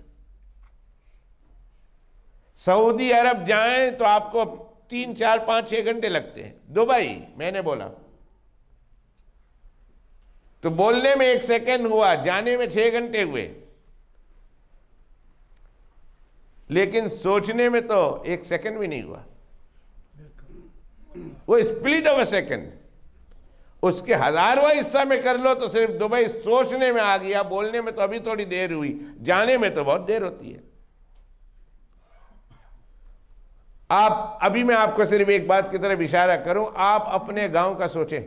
سعودی عرب جائیں تو آپ کو 3 4 5 6 گھنٹے لگتے ہیں۔ دبئی میں نے بولا تو بولنے میں 1 سیکنڈ ہوا، جانے میں 6 گھنٹے ہوئے، لیکن سوچنے میں تو 1 سیکنڈ بھی نہیں ہوا، وہ اسپلٹ آف اے سیکنڈ۔ اس کے 1000واں حصہ میں کر لو تو صرف دبئی سوچنے میں آ گیا، بولنے میں تو ابھی تھوڑی دیر ہوئی، جانے میں تو بہت دیر ہوتی ہے۔ ابھی میں آپ کو صرف ایک بات کی طرف اشارہ کروں، آپ اپنے گاؤں کا سوچیں،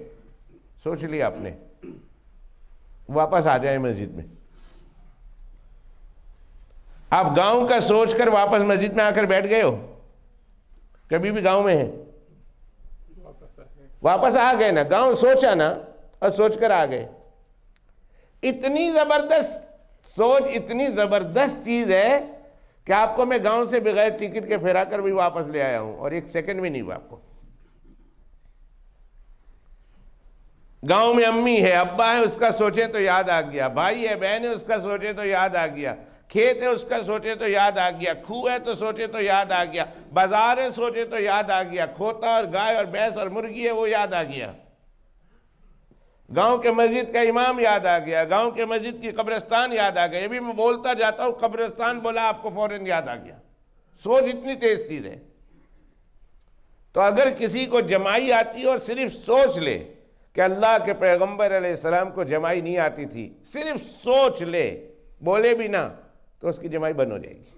سوچ لیا آپ نے، واپس آ جائیں مسجد میں۔ آپ گاؤں کا سوچ کر واپس مسجد میں آ کر بیٹھ گئے ہو؟ کبھی بھی گاؤں میں ہیں؟ واپس آ گئے نا، گاؤں سوچا نا اور سوچ کر آ گئے۔ اتنی زبردست سوچ، اتنی زبردست چیز ہے کہ آپ کو میں گاؤں سے بغیر ٹکٹ کے پھرا کر بھی واپس لے آیا ہوں اور 1 سیکنڈ بھی نہیں ہوا آپ کو۔ گاؤں میں امی ہے، ابا ہے، اس کا سوچے تو یاد آ گیا، بھائی ہے، بہن ہے، اس کا سوچے تو یاد آ گیا، کھیت ہے، اس کا سوچے تو یاد آ گیا، کھو ہے تو سوچے تو یاد آ گیا، بازار ہے سوچے تو یاد آ گیا، کھوتا اور گائے اور بھینس اور مرغی ہے وہ یاد آ گیا، گاؤں کے مسجد کا امام یاد آ گیا، گاؤں کے مسجد کی قبرستان یاد آ گیا۔ یہ بھی میں بولتا جاتا ہوں، قبرستان بولا آپ کو فوراً یاد آ گیا۔ سوچ اتنی تیز چیز ہے۔ تو اگر کسی کو جمائی آتی ہے اور صرف سوچ لے کہ اللہ کے پیغمبر علیہ السلام کو جمائی نہیں آتی تھی، صرف سوچ لے، بولے بھی نہ، تو اس کی جمائی بند ہو جائے گی۔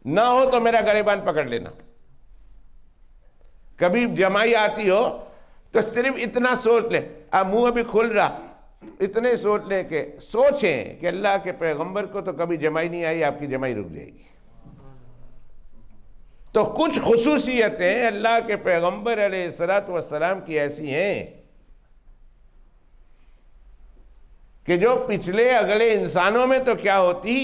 نہ ہو تو میرا گریبان پکڑ لینا۔ کبھی جمائی آتی ہو تو صرف اتنا سوچ لیں، اب منہ ابھی کھل رہا، اتنے سوچ لیں کہ سوچیں کہ اللہ کے پیغمبر کو تو کبھی جمائی نہیں آئی، آپ کی جمائی رک جائے گی۔ تو کچھ خصوصیتیں اللہ کے پیغمبر علیہ السلام کی ایسی ہیں کہ جو پچھلے اگلے انسانوں میں تو کیا ہوتی،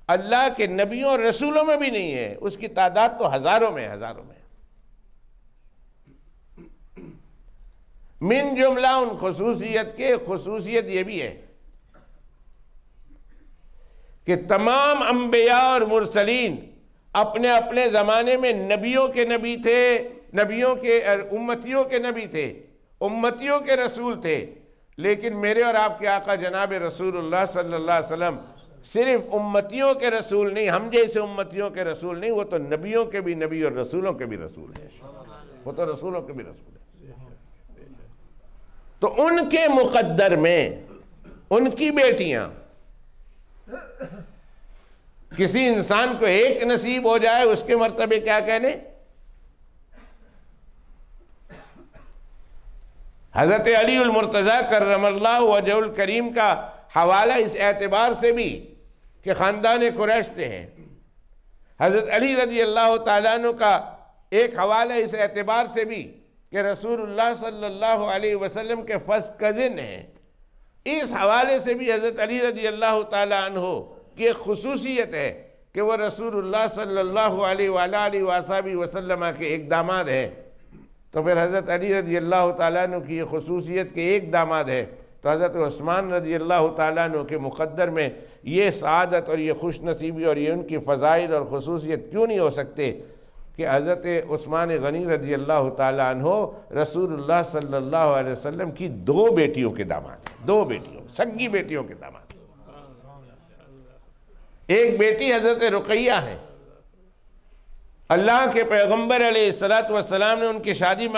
اللہ کے نبیوں اور رسولوں میں بھی نہیں ہے، اس کی تعداد تو ہزاروں میں ہزاروں میں۔ من جملہ ان خصوصیت کے خصوصیت یہ بھی ہے کہ تمام انبیاء اور مرسلین اپنے اپنے زمانے میں نبیوں کے نبی تھے، نبیوں کے امتیوں کے نبی تھے، امتیوں کے رسول تھے، لیکن میرے اور آپ کے آقا جناب رسول اللہ صلی اللہ علیہ وسلم صرف امتیوں کے رسول نہیں، ہم جیسے امتیوں کے رسول نہیں، وہ تو نبیوں کے بھی نبی اور رسولوں کے بھی رسول ہیں، وہ تو رسولوں کے بھی رسول ہیں۔ تو ان کے مقدر میں ان کی بیٹیاں، کسی انسان کو ایک نصیب ہو جائے اس کے مرتبے کیا کہنے؟ حضرت علی المرتضیٰ کرم اللہ وجہہ الکریم کا حوالہ اس اعتبار سے بھی کہ خاندان قریش سے ہیں۔ حضرت علی رضی اللہ تعالیٰ عنہ کا ایک حوالہ اس اعتبار سے بھی کہ رسول اللہ صلی اللہ علیہ وسلم کے فرسٹ کزن ہیں۔ اس حوالے سے بھی حضرت علی رضی اللہ تعالیٰ عنہ کی ایک خصوصیت ہے کہ وہ رسول اللہ صلی اللہ علیہ وآلہ وسلم کے ایک داماد ہے۔ تو پھر حضرت علی رضی اللہ تعالیٰ عنہ کی یہ خصوصیت کہ ایک داماد ہے، تو حضرت عثمان رضی اللہ تعالیٰ عنہ کے مقدر میں یہ سعادت اور یہ خوش نصیبی اور یہ ان کی فضائل اور خصوصیت کیوں نہیں ہو سکتے کہ حضرت عثمان غنی رضی اللہ تعالیٰ عنہ رسول اللہ صلی اللہ علیہ وسلم کی دو بیٹیوں کے داماد ہیں، دو بیٹیوں، سگی بیٹیوں کے داماد۔ ایک بیٹی حضرت رقیہ ہے، اللہ کے پیغمبر علیہ الصلوۃ والسلام نے ان کی شادی